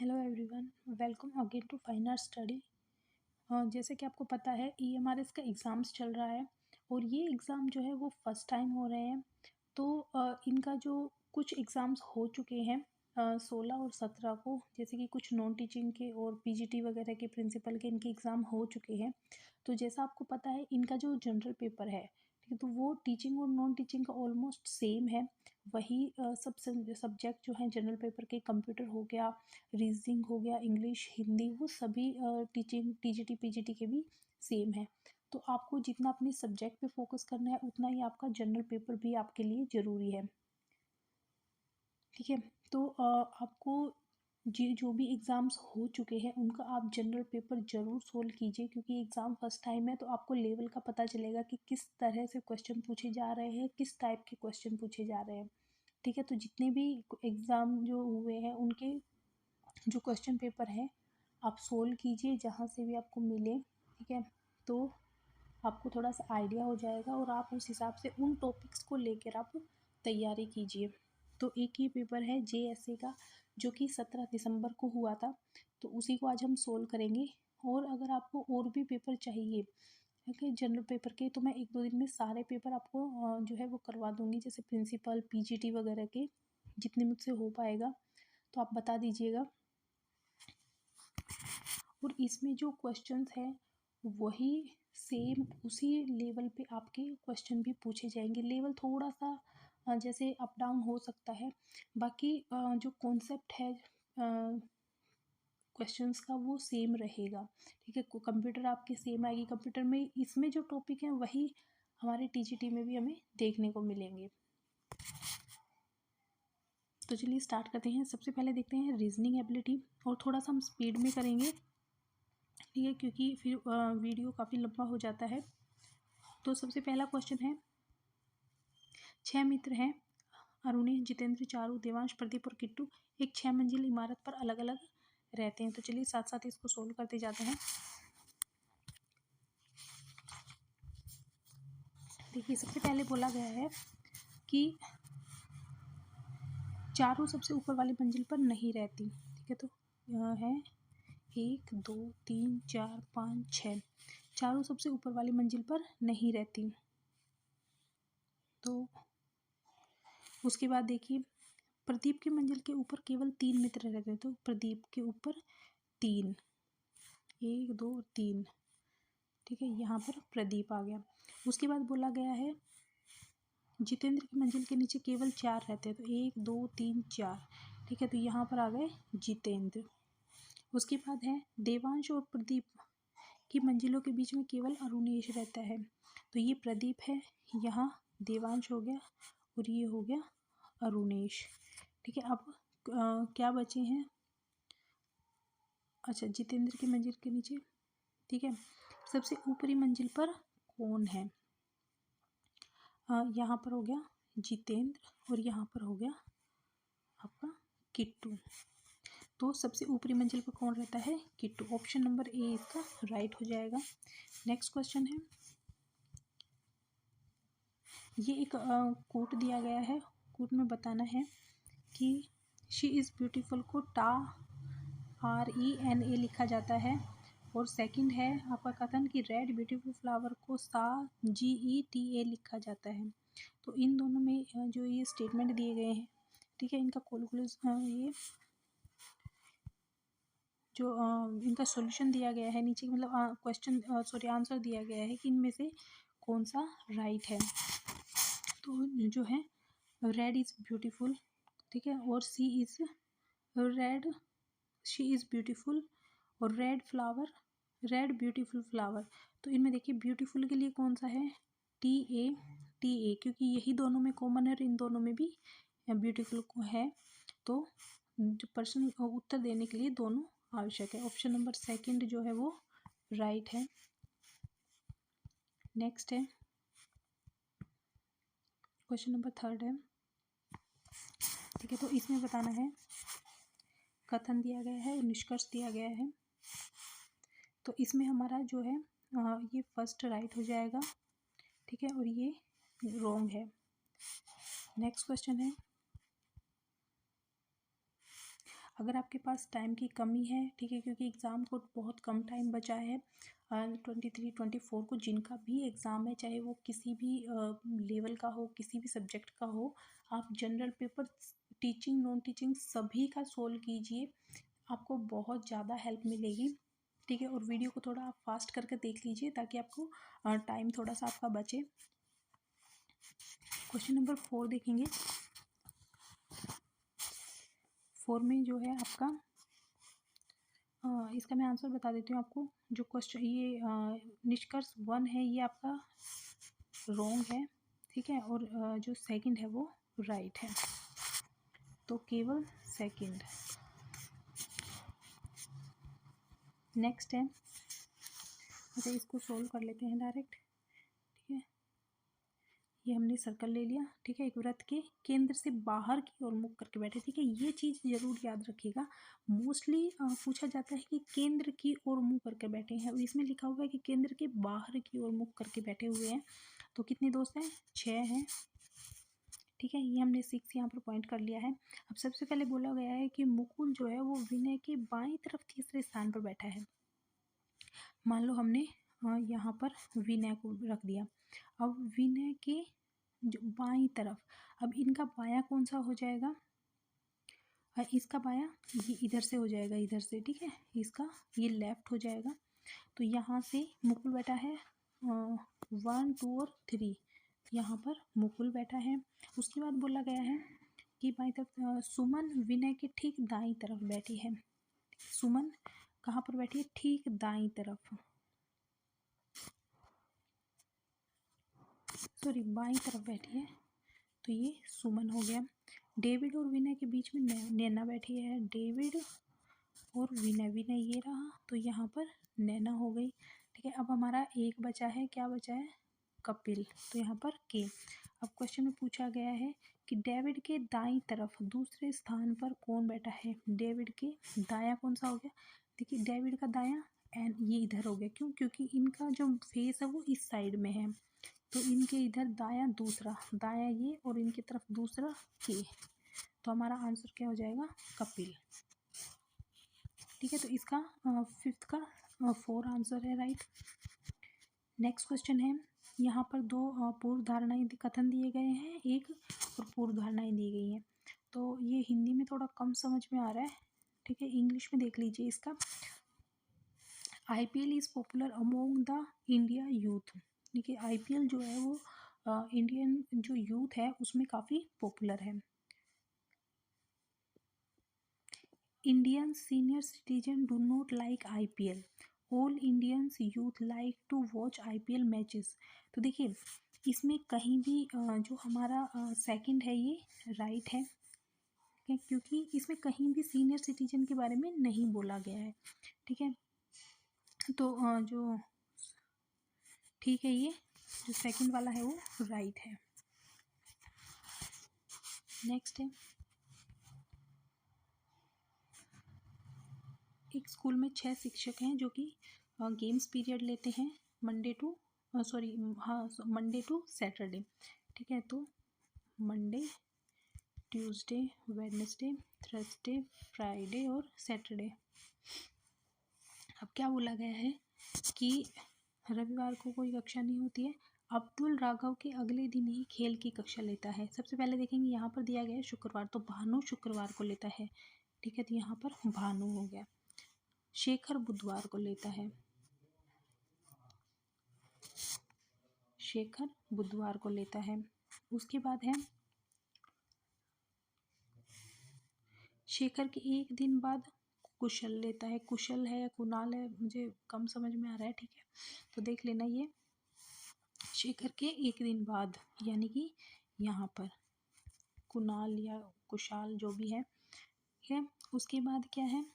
Hello everyone, welcome again to fine art study. जैसे कि आपको पता है EMRS का एग्ज़ाम्स चल रहा है और ये एग्ज़ाम जो है वो फर्स्ट टाइम हो रहे हैं। तो इनका जो कुछ एग्ज़ाम्स हो चुके हैं 16 और 17 को, जैसे कि कुछ नॉन टीचिंग के और PGT वगैरह के प्रिंसिपल के इनके एग्ज़ाम हो चुके हैं। तो जैसा आपको पता है इनका जो जनरल पेपर है, ठीक है, तो वो टीचिंग और नॉन टीचिंग का ऑलमोस्ट सेम है। वही सब सब्जेक्ट जो हैं जनरल पेपर के, कंप्यूटर हो गया, रीजनिंग हो गया, इंग्लिश, हिंदी, वो सभी टीचिंग TGT PGT के भी सेम है। तो आपको जितना अपने सब्जेक्ट पे फोकस करना है उतना ही आपका जनरल पेपर भी आपके लिए ज़रूरी है। ठीक है, तो आपको जो भी एग्ज़ाम्स हो चुके हैं उनका आप जनरल पेपर ज़रूर सोल्व कीजिए, क्योंकि एग्ज़ाम फर्स्ट टाइम है तो आपको लेवल का पता चलेगा कि किस तरह से क्वेश्चन पूछे जा रहे हैं, किस टाइप के क्वेश्चन पूछे जा रहे हैं। ठीक है, तो जितने भी एग्ज़ाम जो हुए हैं उनके जो क्वेश्चन पेपर है आप सोल्व कीजिए जहाँ से भी आपको मिले। ठीक है, तो आपको थोड़ा सा आइडिया हो जाएगा और आप उस हिसाब से उन टॉपिक्स को लेकर आप तैयारी कीजिए। तो एक ही पेपर है JSA का जो कि 17 दिसंबर को हुआ था, तो उसी को आज हम सोल्व करेंगे। और अगर आपको और भी पेपर चाहिए, ठीक है, जनरल पेपर के, तो मैं 1-2 दिन में सारे पेपर आपको जो है वो करवा दूँगी, जैसे प्रिंसिपल PGT वगैरह के जितने मुझसे हो पाएगा तो आप बता दीजिएगा। और इसमें जो क्वेश्चंस हैं वही सेम उसी लेवल पे आपके क्वेश्चन भी पूछे जाएंगे। लेवल थोड़ा सा जैसे अप डाउन हो सकता है, बाकी जो कॉन्सेप्ट है क्वेश्चंस का वो सेम रहेगा। ठीक है, कंप्यूटर आपकी सेम आएगी, कंप्यूटर में इसमें जो टॉपिक है वही हमारे TGT में भी हमें देखने को मिलेंगे। तो चलिए स्टार्ट करते हैं। सबसे पहले देखते हैं रीजनिंग एबिलिटी, और थोड़ा सा हम स्पीड में करेंगे, ठीक है, क्योंकि फिर वीडियो काफ़ी लंबा हो जाता है। तो सबसे पहला क्वेश्चन है, 6 मित्र हैं, अरुणी, जितेंद्र, चारू, देवांश, प्रदीप और किट्टू एक 6 मंजिल इमारत पर अलग अलग रहते हैं। तो चलिए साथ साथ इसको सोल्व करते जाते हैं। देखिए, सबसे पहले बोला गया है कि चारू सबसे ऊपर वाली मंजिल पर नहीं रहती। ठीक है, तो यह है 1 2 3 4 5 6, चारू सबसे ऊपर वाली मंजिल पर नहीं रहती। तो उसके बाद देखिए, प्रदीप की मंजिल के ऊपर केवल 3 मित्र रहते हैं। तो प्रदीप के ऊपर 3, 1 2 3, ठीक है, यहाँ पर प्रदीप आ गया। उसके बाद बोला गया है जितेंद्र की मंजिल के नीचे केवल 4 रहते हैं। तो 1 2 3 4, ठीक है, तो यहाँ पर आ गए जितेंद्र। उसके बाद है देवांश और प्रदीप की मंजिलों के बीच में केवल अरुणेश रहता है। तो ये प्रदीप है, यहाँ देवांश हो गया और ये हो गया अरुणेश। ठीक है, अब क्या बचे हैं, अच्छा, जितेंद्र की मंजिल के नीचे, ठीक है, सबसे ऊपरी मंजिल पर कौन है, यहाँ पर हो गया जितेंद्र और यहाँ पर हो गया आपका किट्टू। तो सबसे ऊपरी मंजिल पर कौन रहता है, किट्टू। ऑप्शन नंबर ए इसका राइट हो जाएगा। नेक्स्ट क्वेश्चन है, ये एक कोट दिया गया है, कोट में बताना है कि शी इज़ ब्यूटीफुल को RENA लिखा जाता है, और सेकंड है आपका कथन कि रेड ब्यूटीफुल फ्लावर को GETA लिखा जाता है। तो इन दोनों में जो ये स्टेटमेंट दिए गए हैं, ठीक है, इनका ये जो इनका सॉल्यूशन दिया गया है नीचे, मतलब क्वेश्चन सॉरी आंसर दिया गया है कि इनमें से कौन सा राइट है। तो जो है रेड इज़ ब्यूटीफुल, ठीक है, और शी इज़ ब्यूटीफुल और रेड ब्यूटीफुल फ्लावर। तो इनमें देखिए ब्यूटीफुल के लिए कौन सा है, TA, क्योंकि यही दोनों में कॉमन है और इन दोनों में भी ब्यूटीफुल को है। तो जो प्रश्न उत्तर देने के लिए दोनों आवश्यक है। ऑप्शन नंबर सेकंड जो है वो राइट है। नेक्स्ट है क्वेश्चन नंबर थर्ड है, ठीक है, तो इसमें बताना है, कथन दिया गया है और निष्कर्ष दिया गया है। तो इसमें हमारा जो है ये फर्स्ट राइट हो जाएगा, ठीक है, और ये रॉन्ग है। नेक्स्ट क्वेश्चन है, अगर आपके पास टाइम की कमी है, ठीक है, क्योंकि एग्ज़ाम को बहुत कम टाइम बचा है 23-24 को, जिनका भी एग्ज़ाम है चाहे वो किसी भी लेवल का हो, किसी भी सब्जेक्ट का हो, आप general paper, teaching, non teaching सभी का सोल्व कीजिए, आपको बहुत ज़्यादा हेल्प मिलेगी, ठीक है। और वीडियो को थोड़ा आप फास्ट करके देख लीजिए ताकि आपको टाइम थोड़ा सा आपका बचे। क्वेश्चन नंबर 4 देखेंगे। 4 में जो है आपका इसका मैं आंसर बता देती हूँ आपको। जो क्वेश्चन ये निष्कर्ष 1 है ये आपका रॉन्ग है, ठीक है, और जो सेकंड है वो राइट है, तो केवल सेकंड। नेक्स्ट है, अच्छा इसको सोल्व कर लेते हैं डायरेक्ट, ठीक है। ये हमने सर्कल ले लिया, ठीक है। एक वृत्त के केंद्र से बाहर की ओर मुख करके बैठे, ठीक है। ये चीज़ ज़रूर याद रखिएगा, मोस्टली पूछा जाता है कि केंद्र की ओर मुँह करके बैठे हैं, और इसमें लिखा हुआ है कि केंद्र के बाहर की ओर मुख करके बैठे हुए हैं। तो कितने दोस्त हैं? 6 हैं, ठीक है। ये हमने 6 यहाँ पर पॉइंट कर लिया है। अब सबसे पहले बोला गया है कि मुकुल जो है वो विनय के बाईं तरफ तीसरे स्थान पर बैठा है। मान लो हमने यहाँ पर विनय को रख दिया। अब विनय के जो बाईं तरफ, अब इनका बायां कौन सा हो जाएगा? इसका बायां ये इधर से हो जाएगा, इधर से, ठीक है। इसका ये लेफ्ट हो जाएगा। तो यहाँ से मुकुल बैठा है 1, 2 और 3, यहाँ पर मुकुल बैठा है। उसके बाद बोला गया है कि बाईं तरफ सुमन विनय के ठीक दाईं तरफ बैठी है। सुमन कहाँ पर बैठी है? ठीक दाईं तरफ, सॉरी बाईं तरफ बैठी है, तो ये सुमन हो गया। डेविड और विनय के बीच में नैना बैठी है। डेविड और विनय, विनय ये रहा, तो यहाँ पर नैना हो गई, ठीक है। अब हमारा एक बचा है, क्या बचा है? कपिल, तो यहाँ पर के। अब क्वेश्चन में पूछा गया है कि डेविड के दाईं तरफ दूसरे स्थान पर कौन बैठा है? डेविड के दायां कौन सा हो गया? देखिए डेविड का दायां एंड ये इधर हो गया, क्यों? क्योंकि इनका जो फेस है वो इस साइड में है, तो इनके इधर दायां दूसरा, दायां ये और इनकी तरफ दूसरा के, तो हमारा आंसर क्या हो जाएगा? कपिल, ठीक है। तो इसका 5th का 4 आंसर है राइट। नेक्स्ट क्वेश्चन है, यहाँ पर 2 पूर्व धारणाएं कथन दिए गए हैं, एक और पूर्व धारणाएं दी गई हैं। तो ये हिंदी में थोड़ा कम समझ में आ रहा है, ठीक है। इंग्लिश में देख लीजिए इसका। IPL is popular among the India youth, देखिए IPL जो है वो इंडियन जो यूथ है उसमें काफ़ी पॉपुलर है। Indian senior citizen do not like IPL, all Indians youth like to watch IPL matches. तो देखिए इसमें कहीं भी जो हमारा सेकंड है ये राइट है, क्योंकि इसमें कहीं भी सीनियर सिटीजन के बारे में नहीं बोला गया है, ठीक है। तो जो ठीक है, ये जो सेकंड वाला है वो राइट है। नेक्स्ट है, एक स्कूल में 6 शिक्षक हैं जो कि गेम्स पीरियड लेते हैं मंडे टू सैटरडे, ठीक है। तो Monday, Tuesday, Wednesday, Thursday, Friday और सैटरडे। अब क्या बोला गया है कि रविवार को कोई कक्षा नहीं होती है। अब्दुल राघव के अगले दिन ही खेल की कक्षा लेता है। सबसे पहले देखेंगे यहाँ पर दिया गया है शुक्रवार, तो भानु शुक्रवार को लेता है, ठीक है। तो यहाँ पर भानु हो गया। शेखर बुधवार को लेता है, शेखर बुधवार को लेता है। उसके बाद है शेखर के एक दिन बाद कुशल लेता है। कुशल है या कुणाल है मुझे कम समझ में आ रहा है, ठीक है। तो देख लेना ये शेखर के एक दिन बाद, यानी कि यहाँ पर कुणाल या कुशाल जो भी है, ठीक है। उसके बाद क्या है,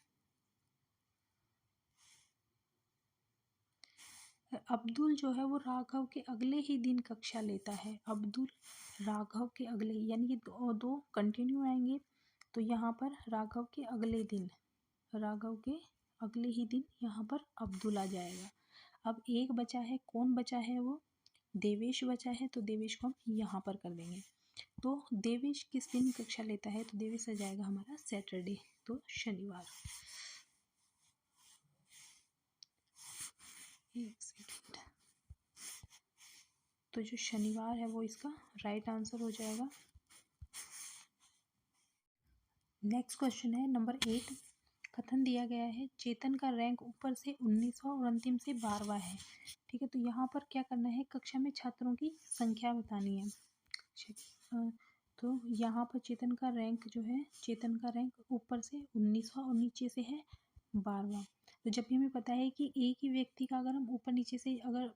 अब्दुल जो है वो राघव के अगले ही दिन कक्षा लेता है। अब्दुल राघव के अगले, यानी कि दो कंटिन्यू आएंगे, तो यहाँ पर राघव के अगले दिन, राघव के अगले ही दिन यहाँ पर अब्दुल आ जाएगा। अब एक बचा है, कौन बचा है? वो देवेश बचा है, तो देवेश को हम यहाँ पर कर देंगे। तो देवेश किस दिन कक्षा लेता है? तो देवेश आ जाएगा हमारा सैटरडे, तो शनिवार। एक सेकेंड, तो जो शनिवार है वो इसका राइट आंसर हो जाएगा। नेक्स्ट क्वेश्चन है नंबर 8। कथन दिया गया है चेतन का रैंक ऊपर से 19वां और अंतिम से 12वां है। ठीक है, तो यहाँ पर क्या करना है, कक्षा में छात्रों की संख्या बतानी है। तो यहाँ पर चेतन का रैंक जो है, चेतन का रैंक ऊपर से 19वां और नीचे से है 12वां। तो जब भी हमें पता है कि एक ही व्यक्ति का अगर हम ऊपर नीचे से अगर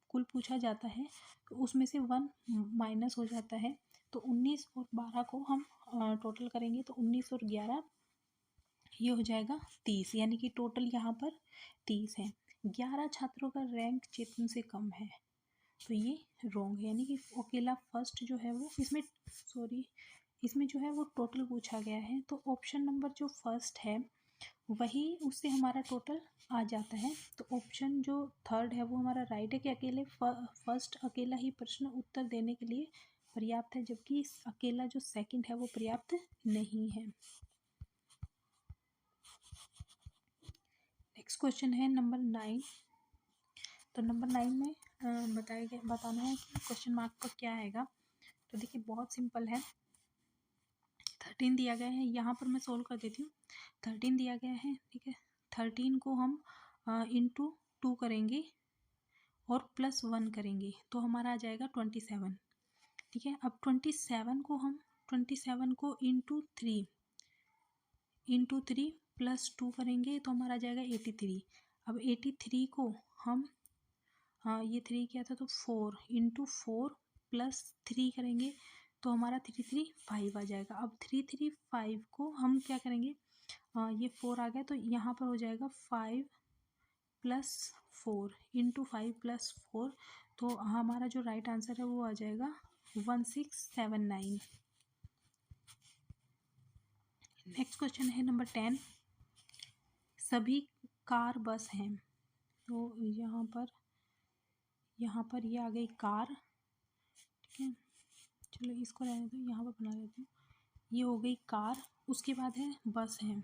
कुल पूछा जाता है तो उसमें से 1 माइनस हो जाता है। तो 19 और 12 को हम टोटल करेंगे तो 19 और 11 ये हो जाएगा 30, यानी कि टोटल यहाँ पर 30 है। 11 छात्रों का रैंक चेतन से कम है, तो ये रॉन्ग है, यानी कि अकेला फर्स्ट जो है वो इसमें जो है वो टोटल पूछा गया है। तो ऑप्शन नंबर जो फर्स्ट है वही उससे हमारा टोटल आ जाता है। तो ऑप्शन जो थर्ड है वो हमारा राइट है कि अकेले फर्स्ट अकेला ही प्रश्न उत्तर देने के लिए पर्याप्त है, जबकि अकेला जो सेकंड है वो पर्याप्त नहीं है। नेक्स्ट क्वेश्चन है नंबर 9। तो नंबर 9 में बताना है कि क्वेश्चन मार्क पर क्या आएगा। तो देखिए बहुत सिंपल है। 13 दिया गया है, यहाँ पर मैं सोल्व कर देती हूँ। 13 दिया गया है, ठीक है। 13 को हम इंटू 2 करेंगे और प्लस 1 करेंगे तो हमारा आ जाएगा 27। ठीक है, अब 27 को इंटू 3 प्लस 2 करेंगे तो हमारा आ जाएगा 83। अब 83 को हम ये 3 क्या था तो 4 इंटू 4 प्लस 3 करेंगे तो हमारा 335 आ जाएगा। अब 335 को हम क्या करेंगे, ये 4 आ गया तो यहाँ पर हो जाएगा 5 प्लस 4 इंटू 5 प्लस 4, तो हमारा जो राइट आंसर है वो आ जाएगा 1679। नेक्स्ट क्वेश्चन है नंबर 10। सभी कार बस हैं, तो यहाँ पर ये आ गई कार। ठीक है, चलो इसको रहने दो, यहाँ पर बना लेती हूँ। ये हो गई कार, उसके बाद है बस है,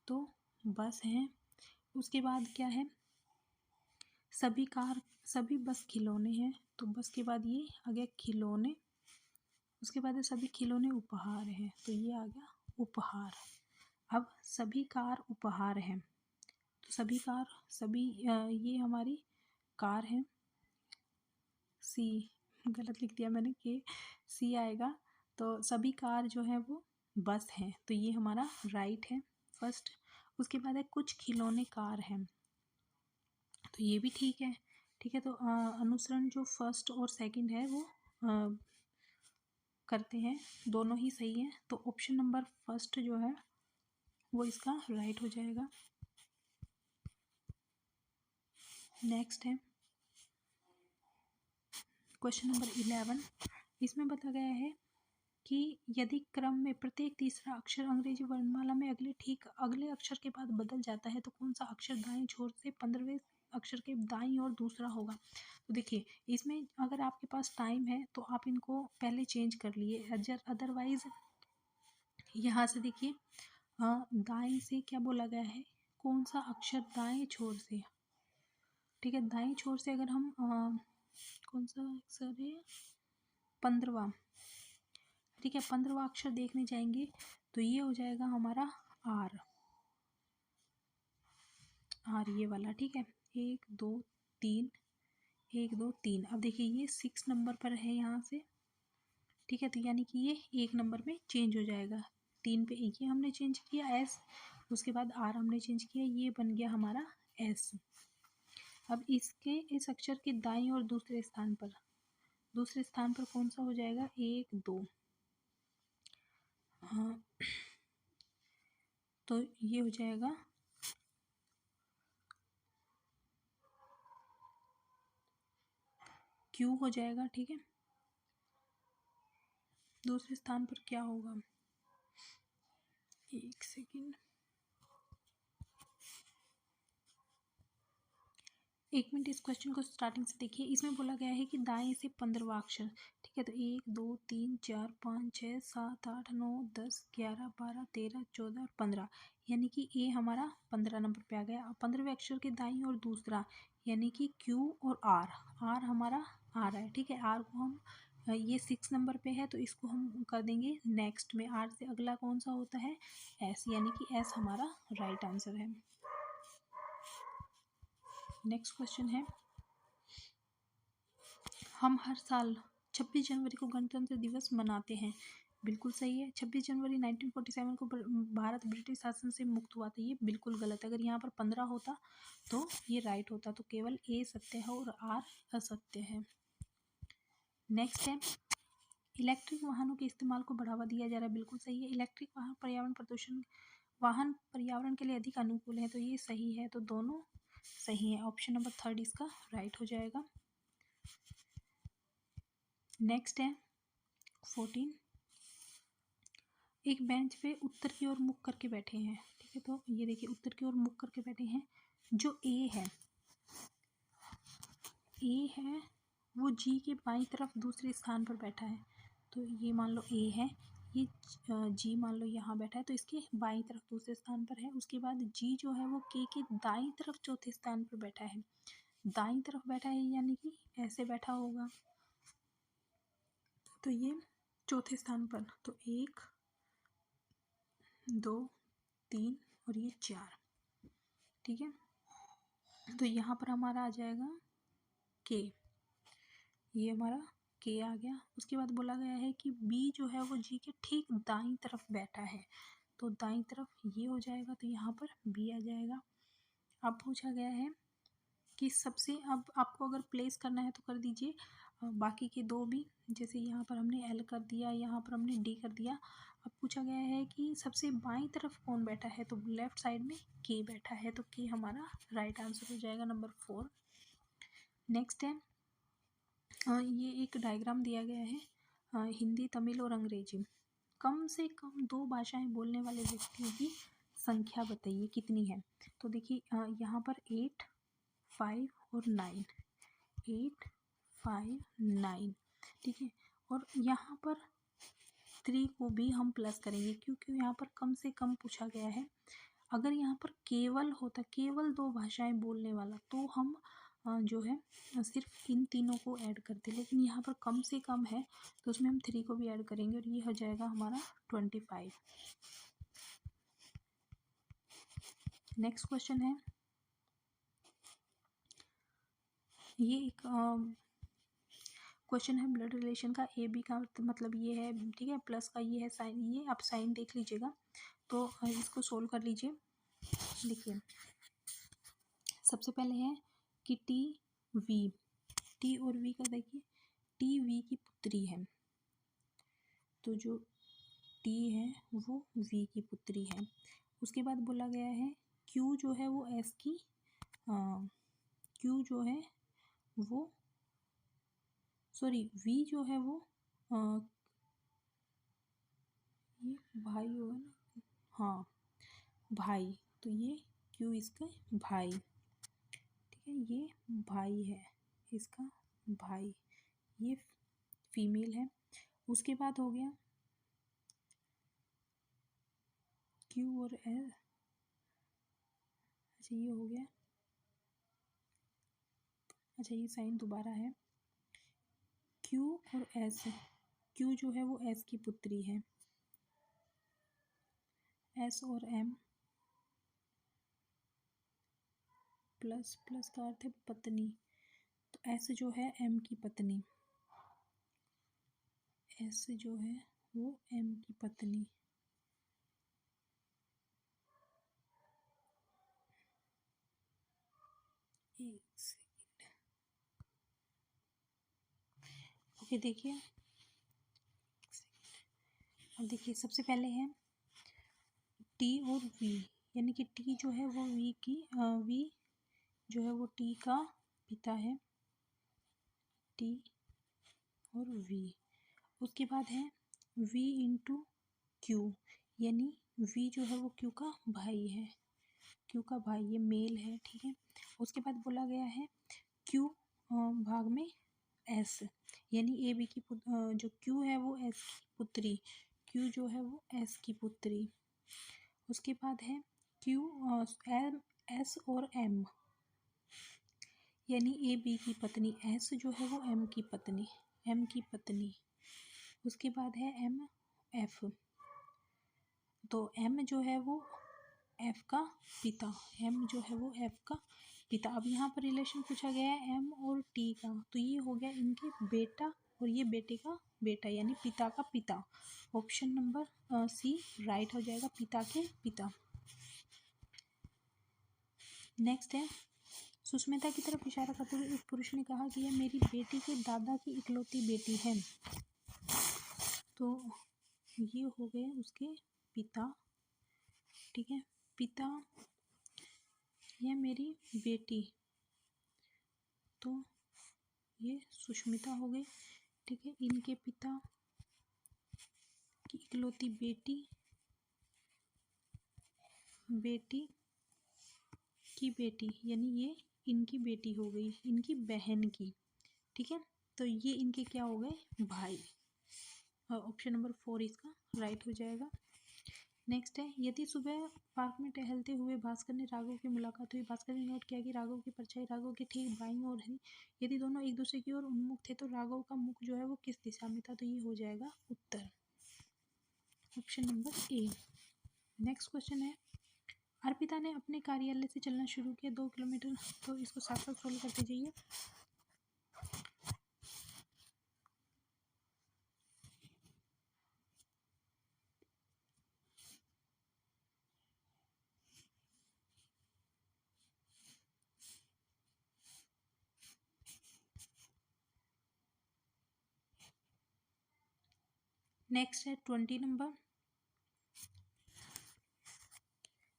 तो बस है। उसके बाद क्या है, सभी बस खिलौने हैं, तो बस के बाद ये आ गया खिलौने। उसके बाद है सभी खिलौने उपहार हैं, तो ये आ गया उपहार। अब सभी कार उपहार हैं, तो ये हमारी कार है। सी गलत लिख दिया मैंने, के सी आएगा। तो सभी कार जो है वो बस है, तो ये हमारा राइट है फर्स्ट। उसके बाद है कुछ खिलौने कार हैं, तो ये भी ठीक है। ठीक है, तो अनुसरण जो फर्स्ट और सेकंड है वो करते हैं, दोनों ही सही है। तो ऑप्शन नंबर फर्स्ट जो है वो इसका राइट हो जाएगा। नेक्स्ट है क्वेश्चन नंबर 11। इसमें बताया गया है कि यदि क्रम में प्रत्येक तीसरा अक्षर अंग्रेजी वर्णमाला में अगले अक्षर के बाद बदल जाता है तो कौन सा अक्षर दाएं छोर से 15वें अक्षर के दाईं ओर दूसरा होगा। तो देखिए इसमें अगर आपके पास टाइम है तो आप इनको पहले चेंज कर लिए, अदरवाइज यहाँ से देखिए दाएं से क्या बोला गया है, कौन सा अक्षर दाएं छोर से। ठीक है, दाएं छोर से अगर हम कौन सा अक्षर है, 15वां। ठीक है, 15वां अक्षर देखने जाएंगे तो ये हो जाएगा हमारा आर ये वाला। ठीक है, 1 2 3 1 2 3। अब देखिए ये 6 नंबर पर है यहाँ से। ठीक है, तो यानी कि ये 1 नंबर में चेंज हो जाएगा। 3 पे ये हमने चेंज किया एस, उसके बाद आर हमने चेंज किया, ये बन गया हमारा एस। अब इस अक्षर के दाईं और दूसरे स्थान पर कौन सा हो जाएगा, 1 2। हाँ, तो ये हो जाएगा क्यू हो जाएगा। ठीक है, दूसरे स्थान पर क्या होगा, एक सेकेंड, एक मिनट, इस क्वेश्चन को स्टार्टिंग से देखिए। इसमें बोला गया है कि दाएं से 15वां अक्षर, ठीक है। तो 1 2 3 4 5 6 7 8 9 10 11 12 13 14 और 15, यानी कि ए हमारा 15 नंबर पे आ गया। अब 15वें अक्षर के दाईं और दूसरा, यानी कि क्यू और आर, आर हमारा आ रहा है, ठीक है। आर को हम ये 6 नंबर पे है तो इसको हम कर देंगे नेक्स्ट में। आर से अगला कौन सा होता है, एस, यानी कि एस हमारा राइट आंसर है। नेक्स्ट क्वेश्चन है, हम हर साल 26 जनवरी को गणतंत्र दिवस मनाते हैं। बिल्कुल सही है। 26 जनवरी 1947 को भारत ब्रिटिश शासन से मुक्त हुआ था, ये बिल्कुल गलत है। अगर यहाँ पर 15 होता तो ये राइट होता, तो केवल ए सत्य है और आर असत्य है। नेक्स्ट है, इलेक्ट्रिक वाहनों के इस्तेमाल को बढ़ावा दिया जा रहा है। बिल्कुल सही है। इलेक्ट्रिक वाहन पर्यावरण के लिए अधिक अनुकूल है, तो ये सही है। तो दोनों सही है। ऑप्शन नंबर 3 इसका राइट हो जाएगा। नेक्स्ट है 14, एक बेंच पे उत्तर की ओर मुख करके बैठे हैं, ठीक है। तो ये देखिए उत्तर की ओर मुख करके बैठे हैं। जो ए है वो जी के बाईं तरफ दूसरे स्थान पर बैठा है। तो ये मान लो ए है, ये जी मान लो यहाँ बैठा है, तो इसके बाईं तरफ दूसरे स्थान पर है। उसके बाद जी जो है वो के दाईं तरफ चौथे स्थान पर बैठा है। दाईं तरफ बैठा है यानी कि ऐसे बैठा होगा, तो ये चौथे स्थान पर। तो 1 2 3 और ये 4, ठीक है। तो यहाँ पर हमारा आ जाएगा के, ये हमारा के आ गया। उसके बाद बोला गया है कि बी जो है वो जी के ठीक दाईं तरफ बैठा है, तो दाईं तरफ ये हो जाएगा, तो यहाँ पर बी आ जाएगा। अब पूछा गया है कि सबसे, अब आपको अगर प्लेस करना है तो कर दीजिए बाकी के दो भी, जैसे यहाँ पर हमने एल कर दिया, यहाँ पर हमने डी कर दिया। अब पूछा गया है कि सबसे बाईं तरफ कौन बैठा है, तो लेफ्ट साइड में के बैठा है, तो के हमारा राइट आंसर हो जाएगा, नंबर 4। नेक्स्ट है, ये एक डायग्राम दिया गया है, हिंदी, तमिल और अंग्रेजी। कम से कम 2 भाषाएं बोलने वाले व्यक्तियों की संख्या बताइए कितनी है। तो देखिए यहाँ पर 8 5 और 9, 8 5 9, ठीक है। और यहाँ पर 3 को भी हम प्लस करेंगे क्योंकि यहाँ पर कम से कम पूछा गया है। अगर यहाँ पर केवल होता, केवल 2 भाषाएं बोलने वाला, तो हम जो है सिर्फ इन तीनों को ऐड करते, लेकिन यहाँ पर कम से कम है तो उसमें हम 3 को भी ऐड करेंगे और ये हो जाएगा हमारा 25। नेक्स्ट क्वेश्चन है, ये एक क्वेश्चन है ब्लड रिलेशन का। ए बी का मतलब ये है, ठीक है, प्लस का ये है साइन, ये आप साइन देख लीजिएगा, तो इसको सोल्व कर लीजिए। देखिए सबसे पहले है कि टी और वी का देखिए, टी वी की पुत्री है, तो जो टी है वो वी की पुत्री है। उसके बाद बोला गया है क्यू जो है वो एस की, क्यू जो है वो, सॉरी वी जो है वो ये भाई होगा ना, हाँ भाई, तो ये क्यू इसका भाई, ठीक है, ये भाई है इसका भाई, ये फीमेल है। उसके बाद हो गया क्यू और एल, अच्छा ये हो गया, अच्छा ये साइन दोबारा है, क्यू और एस, क्यू जो है वो एस की पुत्री है, एस और एम, प्लस प्लस का अर्थ है पत्नी, तो एस जो है एम की पत्नी, एस जो है वो एम की पत्नी। एक सेकेंड, ओके देखिए, अब देखिए सबसे पहले है टी और वी, यानी कि टी जो है वो वी की, वी जो है वो टी का पिता है, टी और वी। उसके बाद है वी इंटू क्यू, यानी वी जो है वो क्यू का भाई है, क्यू का भाई ये मेल है, ठीक है। उसके बाद बोला गया है क्यू भाग में एस, यानी ए बी की जो क्यू है वो एस की पुत्री, क्यू जो है वो एस की पुत्री। उसके बाद है क्यू एम एस और एम, यानी ए बी की पत्नी, एस जो है वो एम की पत्नी, एम की पत्नी। उसके बाद है एम एफ, तो एम जो है वो एफ का पिता, एम जो है वो एफ का पिता। अब यहाँ पर रिलेशन पूछा गया है एम और टी का, तो ये हो गया इनके बेटा और ये बेटे का बेटा, यानी पिता का पिता। ऑप्शन नंबर सी राइट हो जाएगा, पिता के पिता। नेक्स्ट है, सुष्मिता की तरफ इशारा करते हुए एक पुरुष ने कहा कि यह मेरी बेटी के दादा की इकलौती बेटी है। तो ये हो गए उसके पिता, ठीक है। पिता, यह मेरी बेटी, तो ये सुष्मिता हो गई, ठीक है। इनके पिता की इकलौती बेटी, बेटी की बेटी, यानी ये इनकी बेटी हो गई, इनकी बहन की, ठीक है। तो ये इनके क्या हो गए, भाई। ऑप्शन नंबर 4 इसका राइट हो जाएगा। नेक्स्ट है, यदि सुबह पार्क में टहलते हुए भास्कर ने राघव की मुलाकात हुई, भास्कर ने नोट किया कि राघव की परछाई राघव के ठीक बाईं ओर है। यदि दोनों एक दूसरे की ओर उन्मुख थे तो राघव का मुख जो है वो किस दिशा में था, तो ये हो जाएगा उत्तर, option number A. Next question है, अर्पिता ने अपने कार्यालय से चलना शुरू किया 2 किलोमीटर, तो इसको साथ साथ सोल्व करते जाइए। नेक्स्ट है 20 नंबर,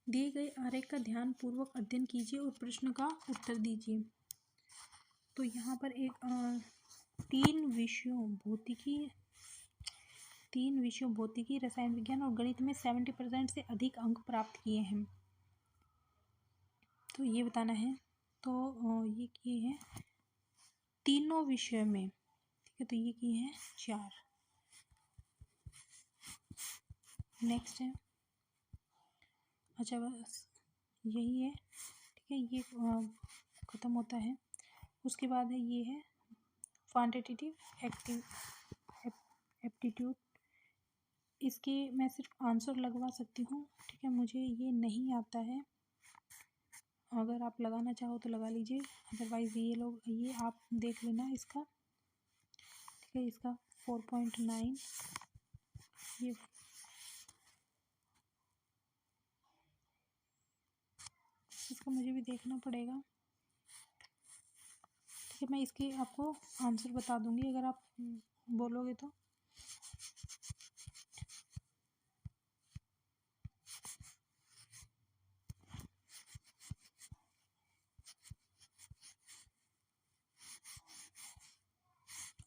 दिए गए आरेख का ध्यान पूर्वक अध्ययन कीजिए और प्रश्न का उत्तर दीजिए। तो यहाँ पर एक 3 विषयों भौतिकी, रसायन विज्ञान और गणित में 70% से अधिक अंक प्राप्त किए हैं, तो ये बताना है। तो ये किए हैं तीनों विषय में, ठीक है, तो ये किए हैं 4। नेक्स्ट है, अच्छा बस यही है, ठीक है, ये ख़त्म होता है। उसके बाद है ये है क्वांटिटेटिव एप्टीट्यूड, इसके मैं सिर्फ आंसर लगवा सकती हूँ, ठीक है, मुझे ये नहीं आता है। अगर आप लगाना चाहो तो लगा लीजिए, अदरवाइज़ ये आप देख लेना इसका, ठीक है। इसका 4.9 ये इसका मुझे भी देखना पड़ेगा, ठीक है। मैं इसके आपको आंसर बता दूंगी अगर आप बोलोगे तो।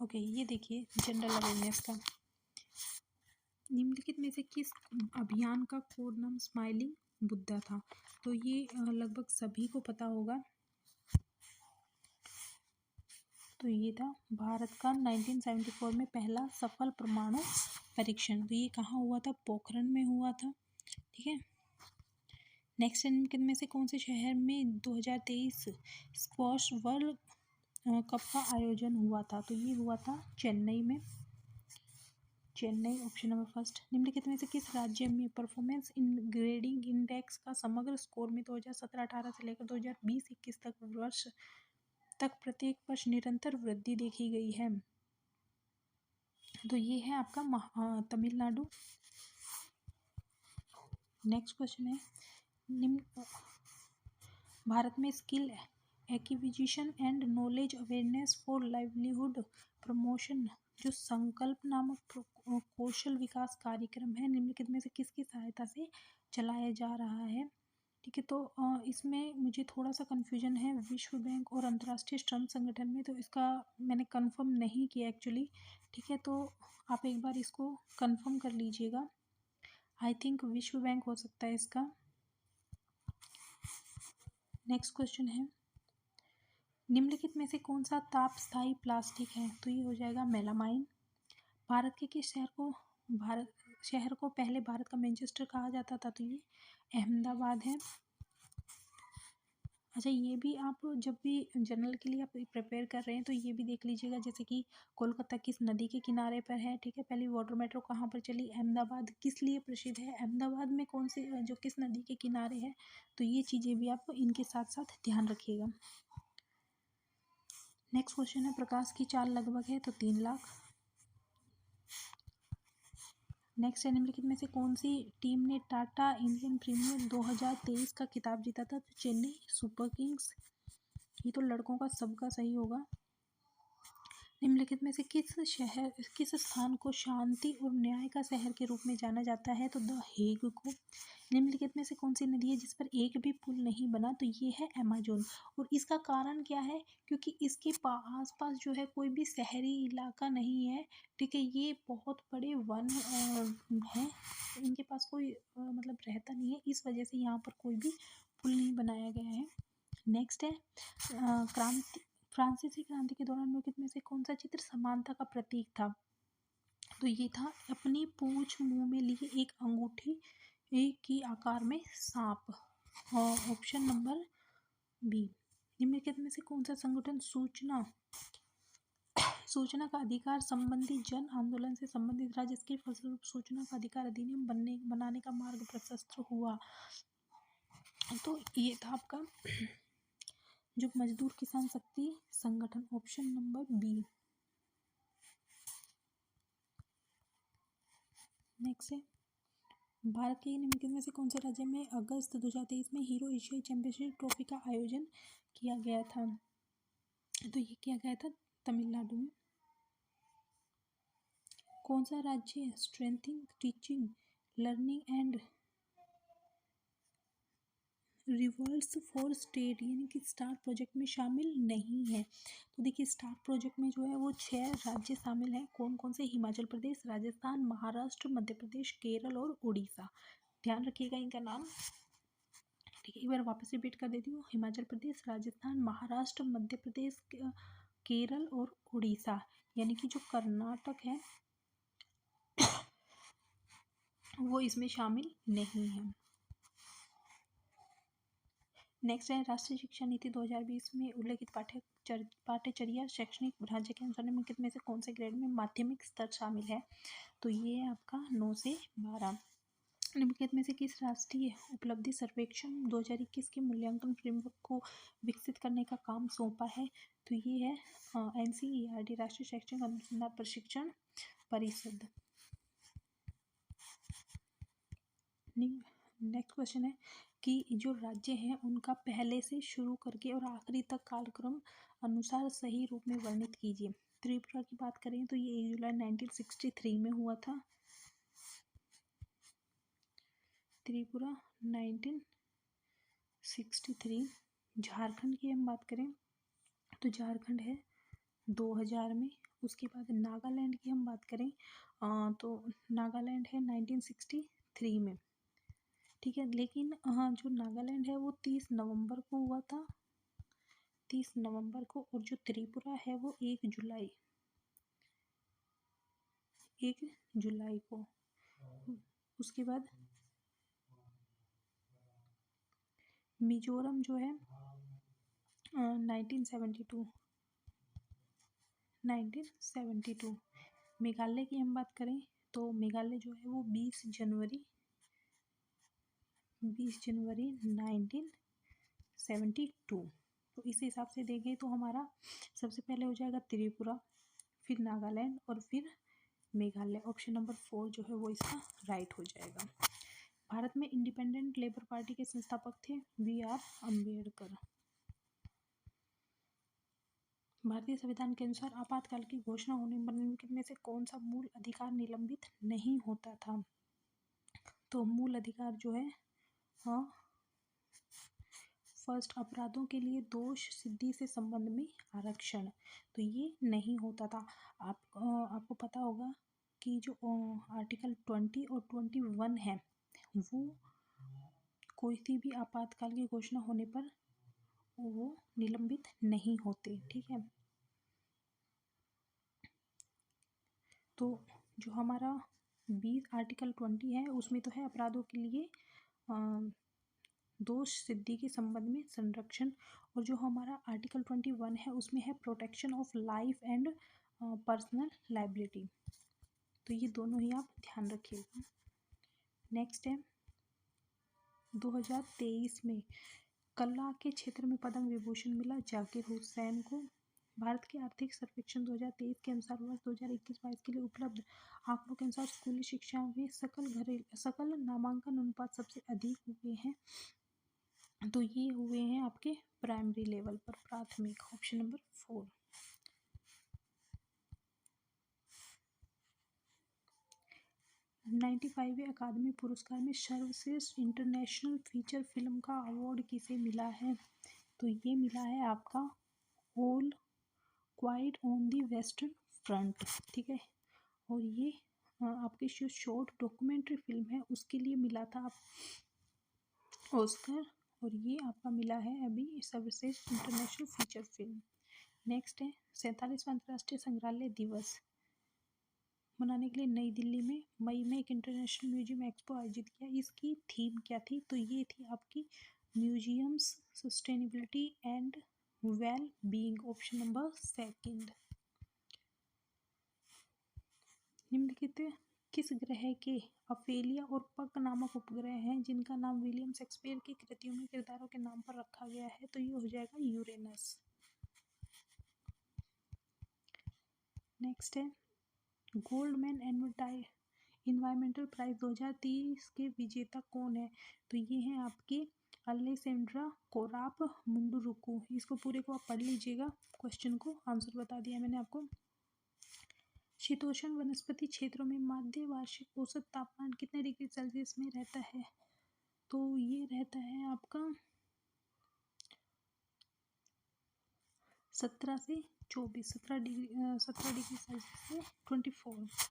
ओके, ये देखिए जनरल अवेयरनेस का, निम्नलिखित में से किस अभियान का कोड नाम स्माइलिंग बुद्धा था, तो ये लगभग सभी को पता होगा। तो ये था भारत का 1974 में पहला सफल परमाणु परीक्षण, तो ये कहाँ हुआ था, पोखरण में हुआ था, ठीक है। नेक्स्ट, निम्नलिखित में से कौन से शहर में 2023 स्क्वॉश वर्ल्ड कप का आयोजन हुआ था, तो ये हुआ था चेन्नई में, चेन्नई, ऑप्शन नंबर फर्स्ट। निम्नलिखित में से किस राज्य में परफॉर्मेंस इन ग्रेडिंग इंडेक्स का समग्र स्कोर में 2017-18 से लेकर 2020-21 तक प्रत्येक वर्ष निरंतर वृद्धि देखी गई है, तो ये है आपका तमिलनाडु। नेक्स्ट क्वेश्चन है, निम्न भारत में skill acquisition and knowledge awareness for livelihood promotion जो संकल्प नामक कौशल विकास कार्यक्रम है, निम्नलिखित में से किसकी सहायता से चलाया जा रहा है, ठीक है। तो इसमें मुझे थोड़ा सा कन्फ्यूजन है विश्व बैंक और अंतर्राष्ट्रीय श्रम संगठन में, तो इसका मैंने कंफर्म नहीं किया एक्चुअली, ठीक है। तो आप एक बार इसको कंफर्म कर लीजिएगा, आई थिंक विश्व बैंक हो सकता है इसका। नेक्स्ट क्वेश्चन है, निम्नलिखित में से कौन सा ताप स्थायी प्लास्टिक है? तो ये हो जाएगा मेलामाइन। भारत के किस शहर को पहले भारत का मैनचेस्टर कहा जाता था? तो ये अहमदाबाद है। अच्छा, ये भी आप जब भी जनरल के लिए आप प्रिपेयर कर रहे हैं तो ये भी देख लीजिएगा, जैसे कि कोलकाता किस नदी के किनारे पर है, ठीक है। पहली वाटर मेट्रो कहाँ पर चली? अहमदाबाद किस लिए प्रसिद्ध है? अहमदाबाद में कौन सी जो किस नदी के किनारे है? तो ये चीज़ें भी आप इनके साथ साथ ध्यान रखिएगा। नेक्स्ट क्वेश्चन है, प्रकाश की चाल लगभग है? तो 3 लाख। नेक्स्ट है, निम्नलिखित में से कौन सी टीम ने टाटा इंडियन प्रीमियर 2023 का खिताब जीता था? तो चेन्नई सुपर किंग्स। ये तो लड़कों का सबका सही होगा। निम्नलिखित में से किस स्थान को शांति और न्याय का शहर के रूप में जाना जाता है? तो द हेग को। निम्नलिखित में से कौन सी नदी है जिस पर एक भी पुल नहीं बना? तो ये है अमेजोन। और इसका कारण क्या है? क्योंकि इसके आसपास जो है कोई भी शहरी इलाका नहीं है, ठीक है। ये बहुत बड़े वन हैं, इनके पास कोई मतलब रहता नहीं है, इस वजह से यहाँ पर कोई भी पुल नहीं बनाया गया है। नेक्स्ट है, फ्रांसीसी क्रांति के दौरान निम्नलिखित में से कौन सा चित्र समानता का प्रतीक था? तो ये था अपनी पूंछ मुंह में लिए एक अंगूठी की आकार में सांप। और ऑप्शन नंबर बी। निम्नलिखित में से कौन सा संगठन सूचना का अधिकार संबंधी जन आंदोलन से संबंधित रहा, जिसके फलस्वरूप सूचना का अधिकार अधिनियम बनाने का मार्ग प्रशस्त हुआ? तो ये था आपका जो मजदूर किसान शक्ति संगठन, ऑप्शन नंबर बी। नेक्स्ट है, भारत के निम्नलिखित में से कौन से राज्य में अगस्त 2023 में हीरो एशियाई चैंपियनशिप ट्रॉफी का आयोजन किया गया था? तो ये किया गया था तमिलनाडु में। कौन सा राज्य strengthening teaching learning and reverse for state यानी कि स्टार प्रोजेक्ट में शामिल नहीं है? तो देखिए, स्टार प्रोजेक्ट में जो है वो 6 राज्य शामिल हैं। कौन कौन से? हिमाचल प्रदेश, राजस्थान, महाराष्ट्र, मध्य प्रदेश, केरल और उड़ीसा। ध्यान रखिएगा इनका नाम, ठीक है। एक बार वापस रिपीट कर देती हूँ, हिमाचल प्रदेश, राजस्थान, महाराष्ट्र, मध्य प्रदेश, केरल और उड़ीसा। यानी कि जो कर्नाटक है वो इसमें शामिल नहीं है। नेक्स्ट है, राष्ट्रीय शिक्षा नीति 2020 में उल्लेखित पाठ्यचर्या शैक्षणिक ढांचे के अनुसार निम्नलिखित में से कौन से ग्रेड में माध्यमिक स्तर शामिल है? तो ये है आपका 9 से 12। निम्नलिखित में से किस राष्ट्रीय उपलब्धि सर्वेक्षण 2021 के मूल्यांकन फ्रेमवर्क को विकसित करने का काम सौंपा है? तो ये है NCERT, राष्ट्रीय शैक्षणिक अनुसंधान प्रशिक्षण परिषद। नेक्स्ट क्वेश्चन है कि जो राज्य हैं उनका पहले से शुरू करके और आखिरी तक कालक्रम अनुसार सही रूप में वर्णित कीजिए। त्रिपुरा की बात करें तो ये 1 जुलाई 1963 में हुआ था। त्रिपुरा 1963। झारखंड की हम बात करें तो झारखंड है 2000 में। उसके बाद नागालैंड की हम बात करें तो नागालैंड है 1963 में, ठीक है। लेकिन जो नागालैंड है वो 30 नवंबर को हुआ था, 30 नवंबर को। और जो त्रिपुरा है वो 1 जुलाई को। उसके बाद मिजोरम जो है 1972। मेघालय की हम बात करें तो मेघालय जो है वो 20 जनवरी 1972। तो इस हिसाब से देखें तो हमारा सबसे पहले हो जाएगा त्रिपुरा, फिर नागालैंड और फिर मेघालय। ऑप्शन नंबर 4 जो है वो इसका राइट हो जाएगा। भारत में इंडिपेंडेंट लेबर पार्टी के संस्थापक थे BR अम्बेडकर। भारतीय संविधान के अनुसार आपातकाल की घोषणा होने पर निम्नलिखित में से कौन सा मूल अधिकार निलंबित नहीं होता था? तो मूल अधिकार जो है फर्स्ट, अपराधों के लिए दोष सिद्धि से संबंध में आरक्षण, तो ये नहीं होता था। आपको पता होगा कि जो आर्टिकल 20 और 21 है वो कोई सी भी आपातकाल की घोषणा होने पर वो निलंबित नहीं होते। ठीक है, तो जो हमारा 20 आर्टिकल 20 है उसमें तो है अपराधों के लिए दोष सिद्धि के संबंध में संरक्षण, और जो हमारा आर्टिकल 21 है उसमें है protection of life and personal liability. तो ये दोनों ही आप ध्यान रखिएगा। नेक्स्ट है 2023 में कला के क्षेत्र में पद्म विभूषण मिला जाकिर हुसैन को। भारत के आर्थिक सर्वेक्षण 2023 के अनुसार वर्ष 2021-22 के लिए उपलब्ध आंकड़ों के अनुसार स्कूली शिक्षा में सकल नामांकन अनुपात सबसे अधिक हुए हैं। तो ये हुए हैं आपके प्राइमरी लेवल पर, प्राथमिक, ऑप्शन नंबर 4। वे अकादमी पुरस्कार में सर्वश्रेष्ठ इंटरनेशनल फीचर फिल्म का अवार्ड किसे मिला है? तो ये मिला है आपका all quite on the western front. ठीक है, और ये आपकी जो शॉर्ट डॉक्यूमेंट्री फिल्म है उसके लिए मिला था ऑस्कर, और ये आपका मिला है अभी सर्वश्रेष्ठ इंटरनेशनल फीचर फिल्म। नेक्स्ट है 47वां अंतर्राष्ट्रीय संग्रहालय दिवस मनाने के लिए नई दिल्ली में मई में एक इंटरनेशनल म्यूजियम एक्सपो आयोजित किया। इसकी थीम क्या थी? तो ये थी आपकी museums sustainability and well being, option number 2। निम्नलिखित किस ग्रह के अफेलिया और पक नामक उपग्रह हैं जिनका नाम विलियम शेक्सपियर की कृतियों में किरदारों के नाम पर रखा गया है? तो ये हो जाएगा यूरेनस। नेक्स्ट है गोल्डमैन एनवायरमेंटल प्राइज 2030 के विजेता कौन है? तो ये हैं आपकी अलेसेंड्रा कोराप मुंडुरुकू। इसको पूरे को आप पढ़ लीजिएगा, क्वेश्चन को आंसर बता दिया मैंने आपको। शीतोष्ण वनस्पति क्षेत्रों में माध्य वार्षिक औसत तापमान कितने डिग्री सेल्सियस में रहता है? तो ये रहता है आपका 17 से 24, 17 डिग्री सेल्सियस से 24।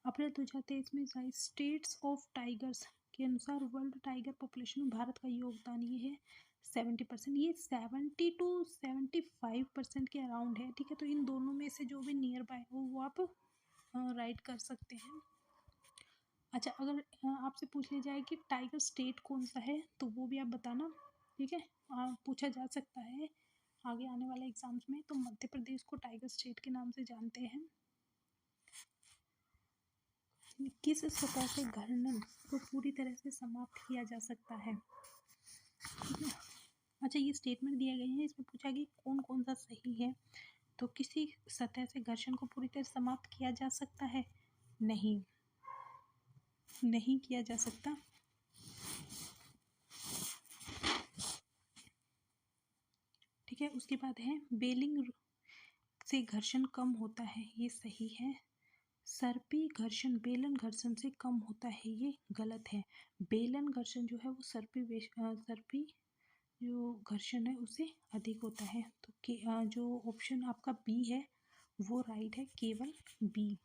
अप्रैल 2023 में स्टेट्स ऑफ टाइगर्स के अनुसार वर्ल्ड टाइगर पॉपुलेशन में भारत का योगदान ये है 70%। ये 70 to 75% के अराउंड है। ठीक है, तो इन दोनों में से जो भी नियर बाय हो वो आप राइट कर सकते हैं। अच्छा, अगर आपसे पूछ लिया जाए कि टाइगर स्टेट कौन सा है तो वो भी आप बताना। ठीक है, पूछा जा सकता है आगे आने वाले एग्जाम्स में। तो मध्य प्रदेश को टाइगर स्टेट के नाम से जानते हैं। किस सतह से घर्षण को पूरी तरह से समाप्त किया जा सकता है? अच्छा, ये स्टेटमेंट दिए गए हैं, इसमें पूछा कि कौन कौन सा सही है। तो किसी सतह से घर्षण को पूरी तरह समाप्त किया जा सकता है? नहीं, नहीं किया जा सकता। ठीक है, उसके बाद है बेलिंग से घर्षण कम होता है, ये सही है। सर्पी घर्षण बेलन घर्षण से कम होता है, ये गलत है। बेलन घर्षण जो है वो सर्पी जो घर्षण है उससे अधिक होता है। तो जो ऑप्शन आपका बी है वो राइट है, केवल बी।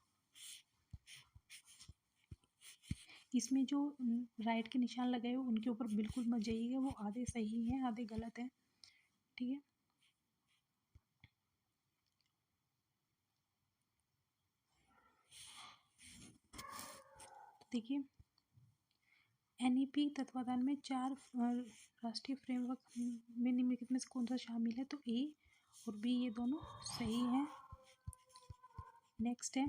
इसमें जो राइट के निशान लगाए हुए उनके ऊपर बिल्कुल मत जाइएगा, वो आधे सही हैं आधे गलत हैं। ठीक है, देखिए एनईपी तत्वाधान में 4 राष्ट्रीय फ्रेमवर्क में निम्नलिखित में से कौन सा शामिल है? तो ए और बी ये दोनों सही हैं। नेक्स्ट है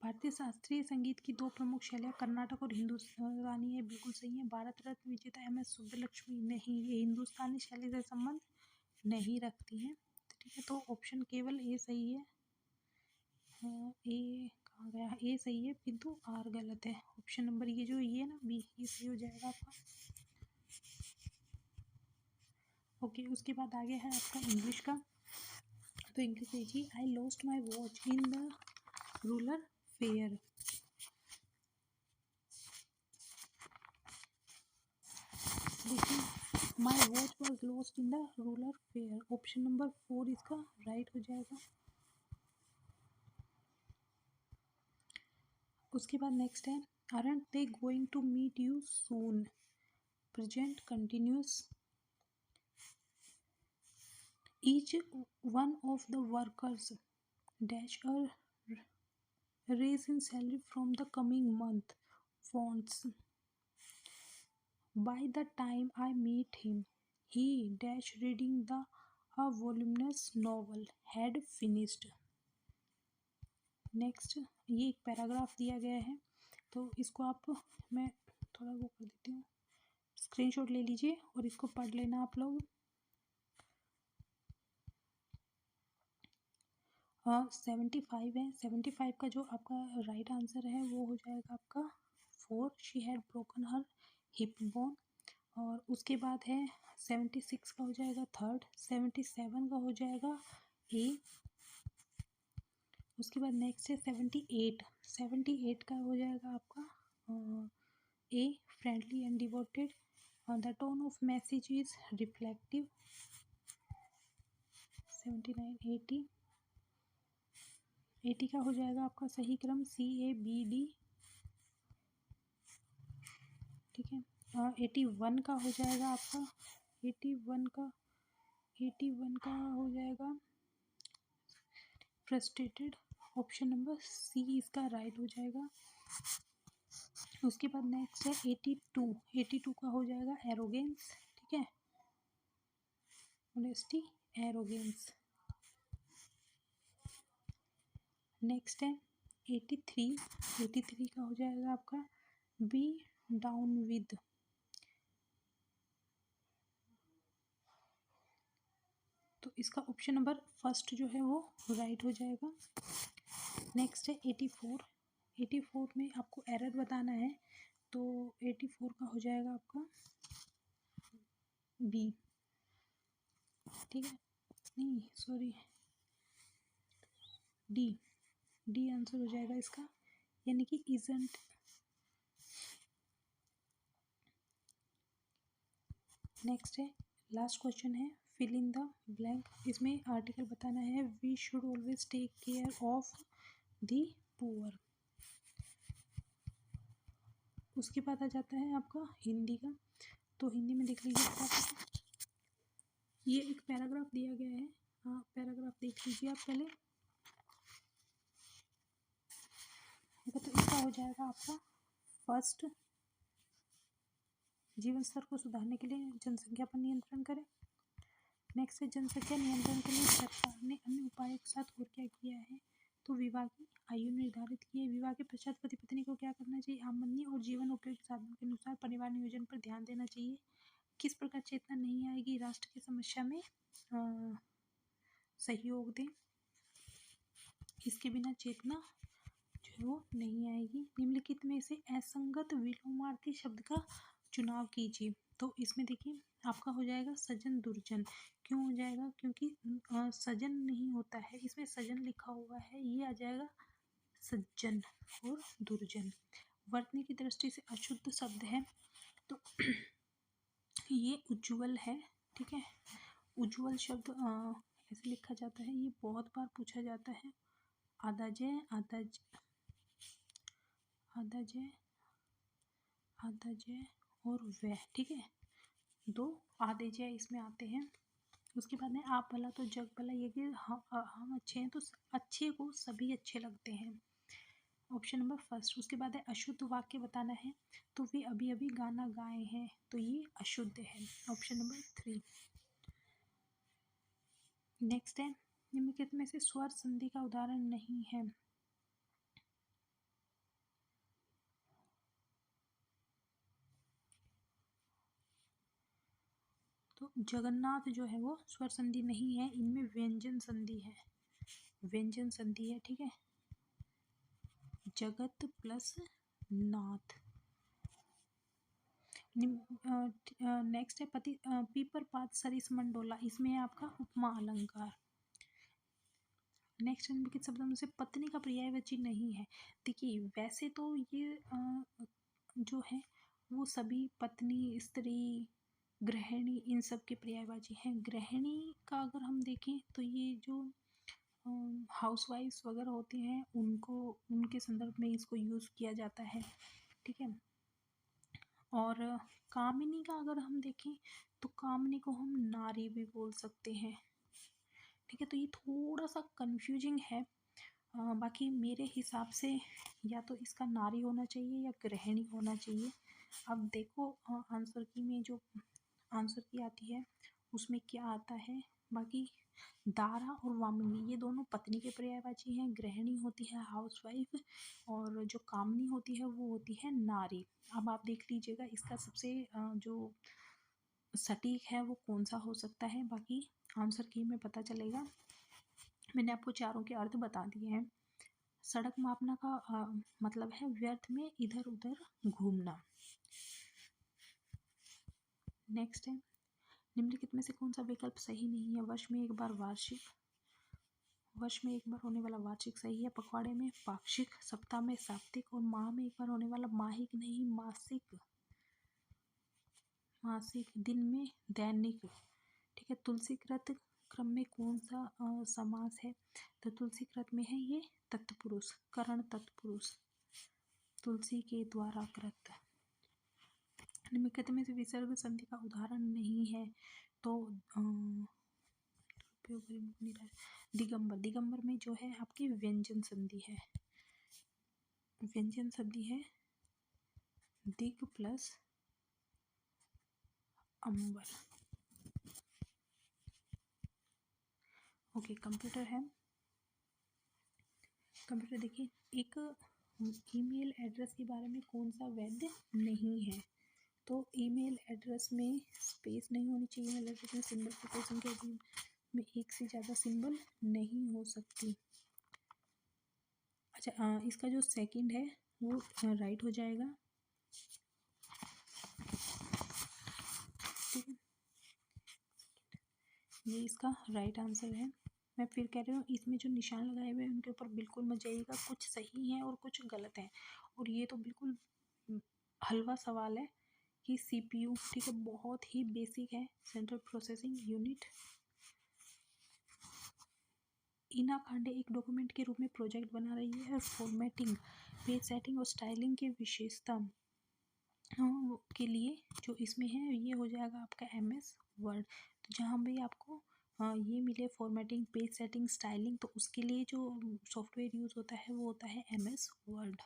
भारतीय शास्त्रीय संगीत की 2 प्रमुख शैलियाँ कर्नाटक और हिंदुस्तानी है, बिल्कुल सही है। भारत रत्न विजेता एम एस सुब्बलक्ष्मी नहीं, ये हिंदुस्तानी शैली से संबंध नहीं रखती हैं। ठीक है, तो ऑप्शन केवल ए सही है। ए कहाँ गया? ए सही है किंतु आर गलत है। ऑप्शन नंबर ये जो ये ना बी, ये सही हो जाएगा आपका। ओके, उसके बाद आगे है आपका इंग्लिश का। तो इंग्लिश देखिए, I lost my watch in the rural fair. देखिए, my watch was lost in the rural fair, option number 4 इसका राइट हो जाएगा। उसके बाद नेक्स्ट है aren't they going to meet you soon, present continuous Each one of the workers dash a raise in salary from the coming month. Wants. By the time I meet him, he dash reading the a voluminous novel had finished. Next ये एक paragraph दिया गया है, तो इसको आप मैं थोड़ा वो कर देती हूँ, स्क्रीनशॉट ले लीजिए और इसको पढ़ लेना आप लोग। 75 है, 75 का जो आपका राइट आंसर है वो हो जाएगा आपका 4, she had broken her hip bone. और उसके बाद है 76 का हो जाएगा थर्ड, 77 का हो जाएगा ए। उसके बाद नेक्स्ट है 78, 78 का हो जाएगा आपका A, friendly and devoted, the tone of message is reflective. 79, 80, 80 का हो जाएगा आपका सही क्रम CABD, ठीक है। 81 का हो जाएगा आपका 81 का हो जाएगा फ्रस्ट्रेटेड, ऑप्शन नंबर सी इसका राइट हो जाएगा। उसके बाद नेक्स्ट है 82, 82 का हो जाएगा एरोगेंस, ठीक है, ऑनेस्टी, एरोगेंस। नेक्स्ट है 83, 83 का हो जाएगा आपका बी डाउन विद, तो इसका ऑप्शन नंबर फर्स्ट जो है वो राइट हो जाएगा। नेक्स्ट है 84, 84 में आपको एरर बताना है, तो 84 का हो जाएगा आपका बी, ठीक है, नहीं सॉरी डी, डी आंसर हो जाएगा इसका, यानी कि इजंट। नेक्स्ट है लास्ट क्वेश्चन है फिल इन द ब्लैंक, इसमें आर्टिकल बताना है we should always take care of the poor. उसके बाद आ जाता है आपका हिंदी का, तो हिंदी में देख लीजिए फटाफट, ये एक पैराग्राफ दिया गया है, हाँ पैराग्राफ देख लीजिए आप पहले। तो इसका हो जाएगा आपका फर्स्ट, जीवन स्तर को सुधारने के लिए जनसंख्या पर नियंत्रण करें। नेक्स्ट है जनसंख्या नियंत्रण के लिए सरकार ने अन्य उपायों के साथ और क्या किया है, तो विवाह की आयु निर्धारित की है। विवाह के पश्चात पति पत्नी को क्या करना चाहिए, आमदनी और जीवन उपयोगी साधनों के अनुसार परिवार नियोजन पर ध्यान देना चाहिए। किस प्रकार चेतना नहीं आएगी राष्ट्र की समस्या में सहयोग दें, इसके बिना चेतना जो है वो नहीं आएगी। निम्नलिखित में से असंगत विलोमार्थी शब्द का चुनाव कीजिए, तो इसमें देखिए आपका हो जाएगा सजन दुर्जन, क्यों हो जाएगा, क्योंकि सजन नहीं होता है, इसमें सजन लिखा हुआ है, ये आ जाएगा सज्जन और दुर्जन। वर्तनी की दृष्टि से अशुद्ध शब्द है, तो ये उज्ज्वल है, ठीक है, उज्ज्वल शब्द ऐसे लिखा जाता है, ये बहुत बार पूछा जाता है। आदाजय, आदाजय, आदाजय और वह, ठीक है, दो आधे जय इसमें आते हैं। उसके बाद में आप भला तो जग भला, ये कि हम अच्छे हैं तो अच्छे को सभी अच्छे लगते हैं, ऑप्शन नंबर फर्स्ट। उसके बाद है अशुद्ध वाक्य बताना है, तो वे अभी अभी गाना गाए हैं, तो ये अशुद्ध है, ऑप्शन नंबर 3। नेक्स्ट है निम्नलिखित में से स्वर संधि का उदाहरण नहीं है, तो जगन्नाथ जो है वो स्वर संधि नहीं है, इनमें व्यंजन संधि है, व्यंजन संधि है, ठीक है, जगत प्लस नाथ। नेक्स्ट है पति पीपर पात सरिस मंडोला, इसमें है आपका उपमा अलंकार। नेक्स्ट निम्नलिखित शब्दों में से पत्नी का पर्यायवाची नहीं है, देखिए वैसे तो ये जो है वो सभी पत्नी, स्त्री, गृहिणी इन सब के पर्यायवाची हैं। गृहिणी का अगर हम देखें तो ये जो हाउस वाइफ्स वगैरह होती हैं उनको, उनके संदर्भ में इसको यूज़ किया जाता है, ठीक है। और कामिनी का अगर हम देखें तो कामिनी को हम नारी भी बोल सकते हैं, ठीक है। तो ये थोड़ा सा कंफ्यूजिंग है। बाकी मेरे हिसाब से या तो इसका नारी होना चाहिए या गृहिणी होना चाहिए। अब देखो आंसर की में जो आंसर की आती है उसमें क्या आता है। बाकी दारा और वामिनी ये दोनों पत्नी के पर्यायवाची हैं। गृहिणी होती है हाउसवाइफ, और जो कामनी होती है वो होती है नारी। अब आप देख लीजिएगा इसका सबसे जो सटीक है वो कौन सा हो सकता है। बाकी आंसर की में पता चलेगा। मैंने आपको चारों के अर्थ बता दिए हैं। सड़क मापना का मतलब है व्यर्थ में इधर उधर घूमना। नेक्स्ट है, निम्नलिखित में से कौन सा विकल्प सही नहीं है। वर्ष में एक बार वार्षिक, वर्ष में एक बार होने वाला वार्षिक सही है। पखवाड़े में पाक्षिक, सप्ताह में साप्ताहिक और माह में एक बार होने वाला माहिक नहीं मासिक, मासिक। दिन में दैनिक। ठीक है। तुलसी कृत क्रम में कौन सा समास है। तो तुलसी कृत में है ये तत्पुरुष, करण तत्पुरुष, तुलसी के द्वारा कृत। निम्नलिखित में से विसर्ग संधि का उदाहरण नहीं है। तो दिगंबर, दिगंबर में जो है आपकी व्यंजन संधि है। व्यंजन संधि है दिग प्लस अंबर। ओके, कंप्यूटर है। कंप्यूटर देखिए, एक ईमेल एड्रेस के बारे में कौन सा वैध नहीं है। तो ईमेल एड्रेस में स्पेस नहीं होनी चाहिए। ईमेल एड्रेस में सिंबल कोटेशन के अधीन में एक से ज़्यादा सिंबल नहीं हो सकती। अच्छा, इसका जो सेकंड है वो राइट हो जाएगा। ठीक है, ये इसका राइट आंसर है। मैं फिर कह रही हूँ, इसमें जो निशान लगाए हुए हैं उनके ऊपर बिल्कुल मत जाइएगा। कुछ सही है और कुछ गलत है। और ये तो बिल्कुल हलवा सवाल है कि सीपीयू, ठीक है, बहुत ही बेसिक है, सेंट्रल प्रोसेसिंग यूनिट। ईना खांडे एक डॉक्यूमेंट के रूप में प्रोजेक्ट बना रही है। फॉर्मेटिंग, पेज सेटिंग और स्टाइलिंग की विशेषता के लिए जो इसमें है ये हो जाएगा आपका MS वर्ड। तो जहाँ भी आपको ये मिले फॉर्मेटिंग, पेज सेटिंग, स्टाइलिंग, तो उसके लिए जो सॉफ्टवेयर यूज़ होता है वो होता है MS वर्ड।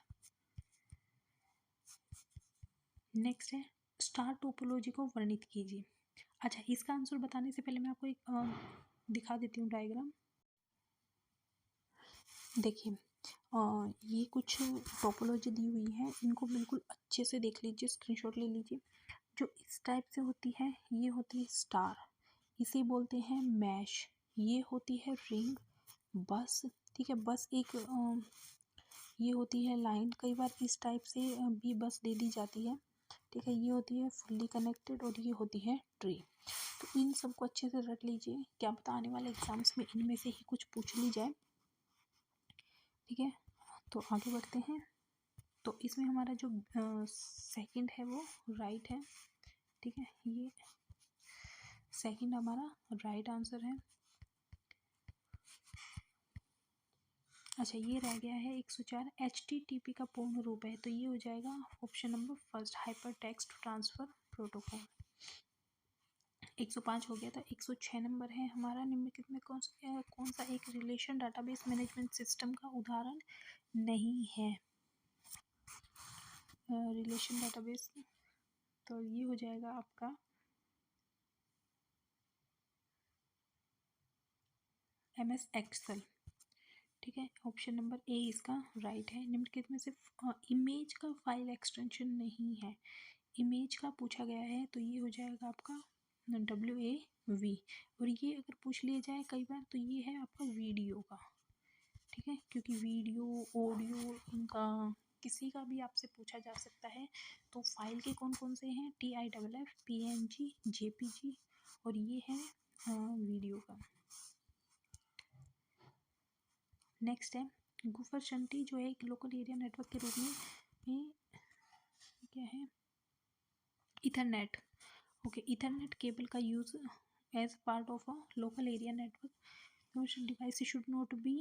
नेक्स्ट है, स्टार टोपोलॉजी को वर्णित कीजिए। अच्छा, इसका आंसर बताने से पहले मैं आपको एक दिखा देती हूँ डायग्राम। देखिए, ये कुछ टोपोलॉजी दी हुई है, इनको बिल्कुल अच्छे से देख लीजिए, स्क्रीनशॉट ले लीजिए। जो इस टाइप से होती है ये होती है स्टार, इसे बोलते हैं मैश। ये होती है रिंग, बस। ठीक है, बस एक ये होती है लाइन। कई बार इस टाइप से भी बस दे दी जाती है। ठीक है, ये होती है फुल्ली कनेक्टेड और ये होती है ट्री। तो इन सबको अच्छे से रट लीजिए, क्या पता आने वाले एग्जाम्स में इनमें से ही कुछ पूछ ली जाए। ठीक है, तो आगे बढ़ते हैं। तो इसमें हमारा जो सेकंड है वो राइट है। ठीक है, ये सेकंड हमारा राइट आंसर है। अच्छा, ये रह गया है 104। HTTP का पूर्ण रूप है, तो ये हो जाएगा option number first, hyper text transfer protocol. 105 हो गया था। 106 नंबर है हमारा, निम्नलिखित में कौन सा एक रिलेशन डाटाबेस मैनेजमेंट सिस्टम का उदाहरण नहीं है। रिलेशन डाटाबेस, तो ये हो जाएगा आपका MS एक्सेल। ठीक है, ऑप्शन नंबर ए इसका राइट है। निम्नलिखित में से इमेज का फाइल एक्सटेंशन नहीं है। इमेज का पूछा गया है तो ये हो जाएगा आपका WAV। और ये अगर पूछ लिया जाए कई बार तो ये है आपका वीडियो का। ठीक है, क्योंकि वीडियो, ऑडियो, इनका किसी का भी आपसे पूछा जा सकता है। तो फाइल के कौन कौन से हैं, TIFF, PNG, JPG, और ये है वीडियो का। नेक्स्ट है, गुफरशंटी जो है एक लोकल एरिया नेटवर्क के रूप में क्या है, इथरनेट। ओके, इथरनेट केबल का use as part of a local area network device should not be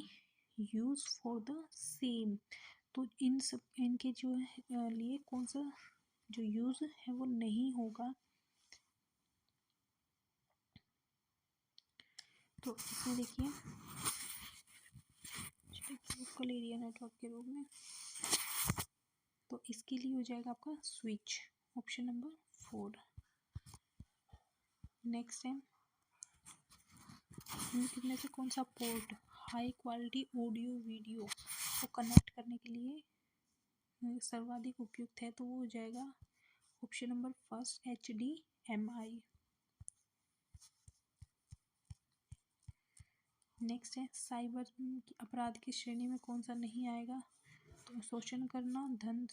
use for the same. तो इन सब इनके जो लिए कौन सा जो यूज है वो नहीं होगा। तो इसमें देखिए लोकल एरिया नेटवर्क के रूप में, तो इसके लिए हो जाएगा आपका स्विच, ऑप्शन नंबर 4। नेक्स्ट है इनमें से कौन सा port high quality audio video को कनेक्ट करने के लिए सर्वाधिक उपयुक्त है, तो वो हो जाएगा option number first HDMI। Next है साइबर अपराध की श्रेणी में कौन सा नहीं आएगा, तो शोषण करना, धन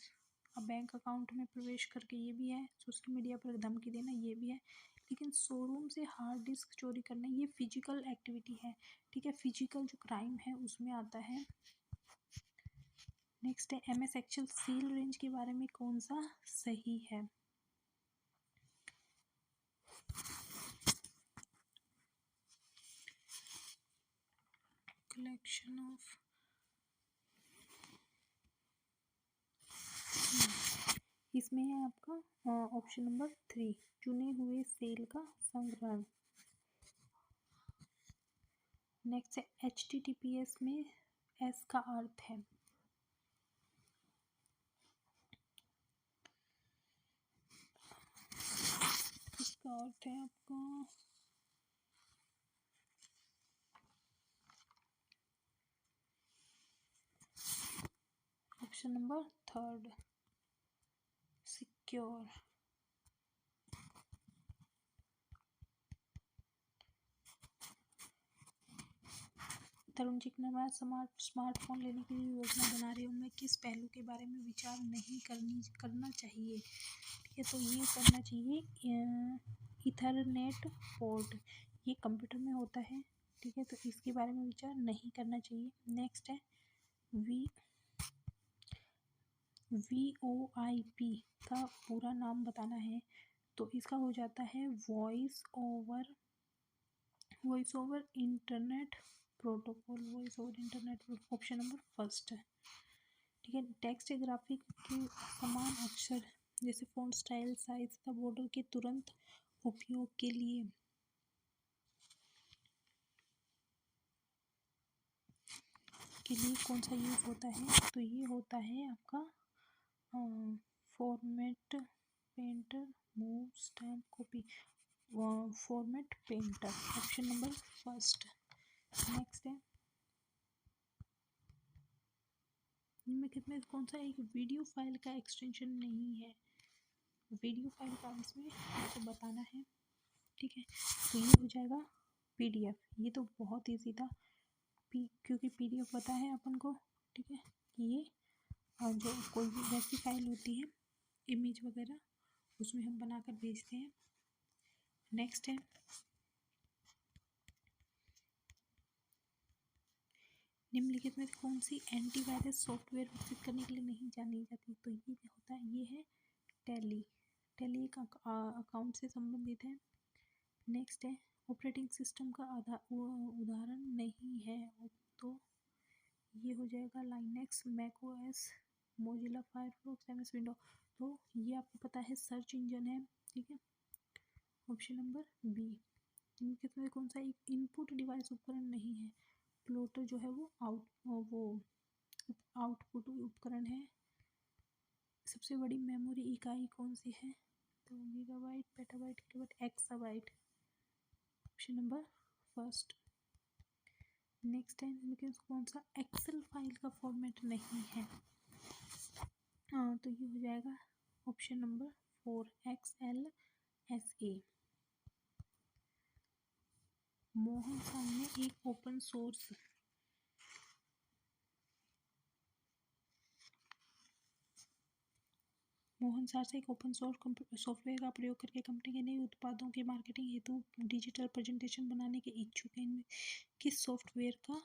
बैंक अकाउंट में प्रवेश करके ये भी है, सोशल मीडिया पर धमकी देना ये भी है, लेकिन शोरूम से हार्ड डिस्क चोरी करना ये फिजिकल एक्टिविटी है, ठीक है, फिजिकल जो क्राइम है उसमें आता है। नेक्स्ट है MS एक्सेल सील रेंज के बारे में कौन सा सही है, कलेक्शन ऑफ इसमें है आपका ऑप्शन नंबर 3 चुने हुए सेल का संग्रहण। नेक्स्ट है HTTPS में S का अर्थ है, इसका अर्थ है आपका ऑप्शन नंबर 3 सिक्योर। तरुण चिकना स्मार्टफोन लेने की योजना बना रहे हैं, उनमें किस पहलू के बारे में विचार नहीं करना चाहिए, ठीक है, तो ये करना चाहिए ईथरनेट पोर्ट, ये कंप्यूटर में होता है, ठीक है, तो इसके बारे में विचार नहीं करना चाहिए। नेक्स्ट है VoIP का पूरा नाम बताना है, तो इसका हो जाता है voice over internet protocol, voice over internet, option number first है, ठीक है। टेक्स्ट ग्राफिक के समान अक्षर जैसे फ़ॉन्ट स्टाइल साइज तथा बॉर्डर के तुरंत उपयोग के लिए कौन सा यूज होता है, तो ये होता है आपका format painter move stamp copy, format painter, option number first. Next है इनमें कितने कौन सा एक वीडियो फाइल का एक्सटेंशन नहीं है, वीडियो फाइल का इसमें आपको बताना है, ठीक है, तो ये हो जाएगा PDF, ये तो बहुत ईजी था क्योंकि PDF पता है अपन को, ठीक है, ये और जो कोई भी वैसी फाइल होती है इमेज वगैरह उसमें हम बनाकर भेजते हैं। नेक्स्ट है निम्नलिखित में कौन सी एंटीवायरस सॉफ्टवेयर विकसित करने के लिए नहीं जानी जाती, तो ये होता है ये है टैली एक अकाउंट से संबंधित है। नेक्स्ट है ऑपरेटिंग सिस्टम का उदाहरण नहीं है, तो ये हो जाएगा Linux, macOS, Mozilla Firefox, MS window, तो ये आपको पता है सर्च इंजन है, ठीक है, ऑप्शन नंबर बी। इनके कौन सा एक इनपुट डिवाइस उपकरण नहीं है, प्लॉटर जो है वो आउटपुट उपकरण है। सबसे बड़ी मेमोरी इकाई कौन सी है, तो gigabyte, petabyte, kilobyte, exabyte, option number first. Next है इनमें कौन सा एक्सेल फाइल का फॉर्मेट नहीं है, तो ये हो जाएगा ऑप्शन नंबर 4 XLSA। मोहन सामने एक ओपन सोर्स मोहन सार से एक ओपन सोर्स सॉफ्टवेयर का प्रयोग करके कंपनी के नए उत्पादों के मार्केटिंग हेतु डिजिटल प्रेजेंटेशन बनाने के इच्छुक हैं, इनमें किस सॉफ्टवेयर का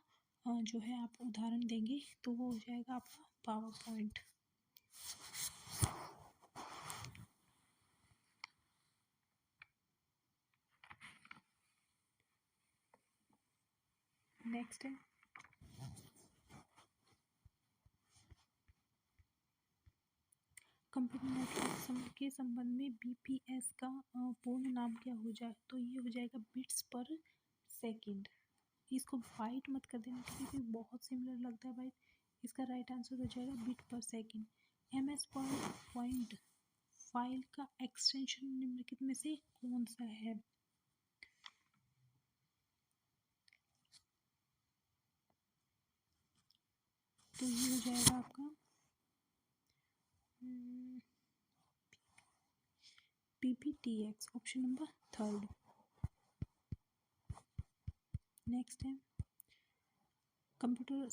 जो है आप उदाहरण देंगे, तो वो हो जाएगा आपका पावर पॉइंट। नेक्स्ट है कंप्यूटर नेटवर्क के संबंध में BPS का पूर्ण नाम क्या हो जाए, तो ये हो जाएगा बिट्स पर सेकंड। इसको बाइट मत कर देना, ठीक है, क्योंकि बहुत सिमिलर लगता है बाइट। इसका राइट आंसर हो जाएगा बिट पर सेकेंड। MS पॉइंट फाइल का एक्सटेंशन निम्नलिखित में से कौन सा है? तो ये हो जाएगा आपका PPTX, option number third. Next है कंप्यूटर,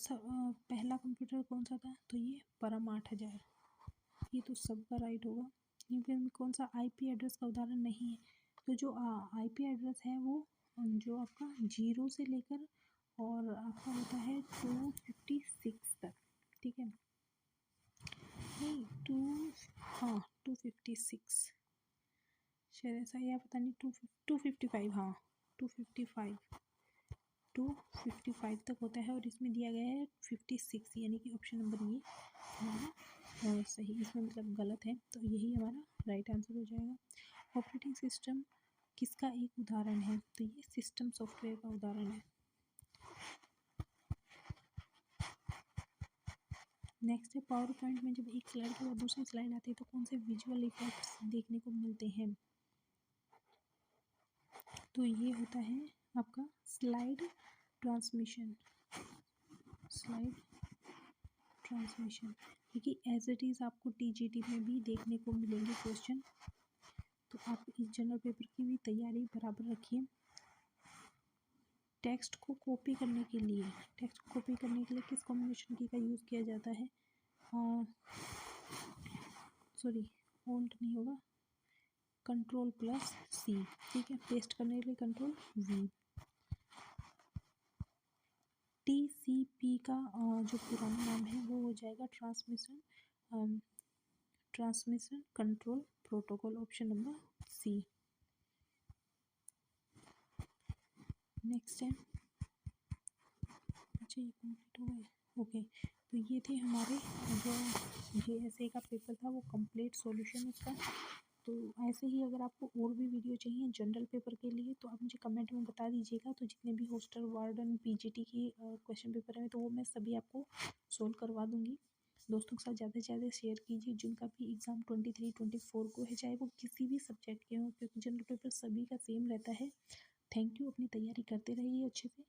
पहला कंप्यूटर कौन सा था? तो ये परम 8000। ये तो सबका राइट होगा। इनके में कौन सा IP एड्रेस का उदाहरण नहीं है? तो जो IP एड्रेस है वो जो आपका 0 से लेकर और आपका होता है 256 तक, ठीक है, नहीं 256 शायद ऐसा, या पता नहीं, 255, हाँ 255 तक होता है, और इसमें दिया गया है 56, यानी कि ऑप्शन नंबर ये हमारा सही, इसमें मतलब गलत है, तो यही हमारा राइट आंसर हो जाएगा। ऑपरेटिंग सिस्टम किसका एक उदाहरण है? तो ये सिस्टम सॉफ्टवेयर का उदाहरण है। नेक्स्ट है पावर पॉइंट में जब एक स्लाइड के बाद दूसरी स्लाइड आती है तो कौन से विजुअल इफेक्ट्स देखने को मिलते हैं? तो ये होता है आपका स्लाइड ट्रांसमिशन, स्लाइड ट्रांसमिशन, क्योंकि एज इट इज़ आपको TGT में भी देखने को मिलेंगे क्वेश्चन, तो आप इस जनरल पेपर की भी तैयारी बराबर रखिए। टेक्स्ट को कॉपी करने के लिए किस कॉम्बिनेशन की का यूज़ किया जाता है? सॉरी, ऑल्ट नहीं होगा, Ctrl+C, ठीक है, पेस्ट करने के लिए Ctrl+V। TCP का जो पुराना नाम है वो हो जाएगा transmission control protocol, option number C। Next है, अच्छा ये कंप्लीट हो गया, ओके। तो ये थे हमारे जो JSA का पेपर था वो कंप्लीट सॉल्यूशन उसका। तो ऐसे ही अगर आपको और भी वीडियो चाहिए जनरल पेपर के लिए तो आप मुझे कमेंट में बता दीजिएगा, तो जितने भी हॉस्टल वार्डन PGT की क्वेश्चन पेपर है तो वो मैं सभी आपको सोल्व करवा दूँगी। दोस्तों के साथ ज़्यादा से ज़्यादा शेयर कीजिए जिनका भी एग्ज़ाम 23-24 को है, चाहे वो किसी भी सब्जेक्ट के हों, क्योंकि जनरल पेपर सभी का सेम रहता है। थैंक यू, अपनी तैयारी करते रहिए अच्छे से।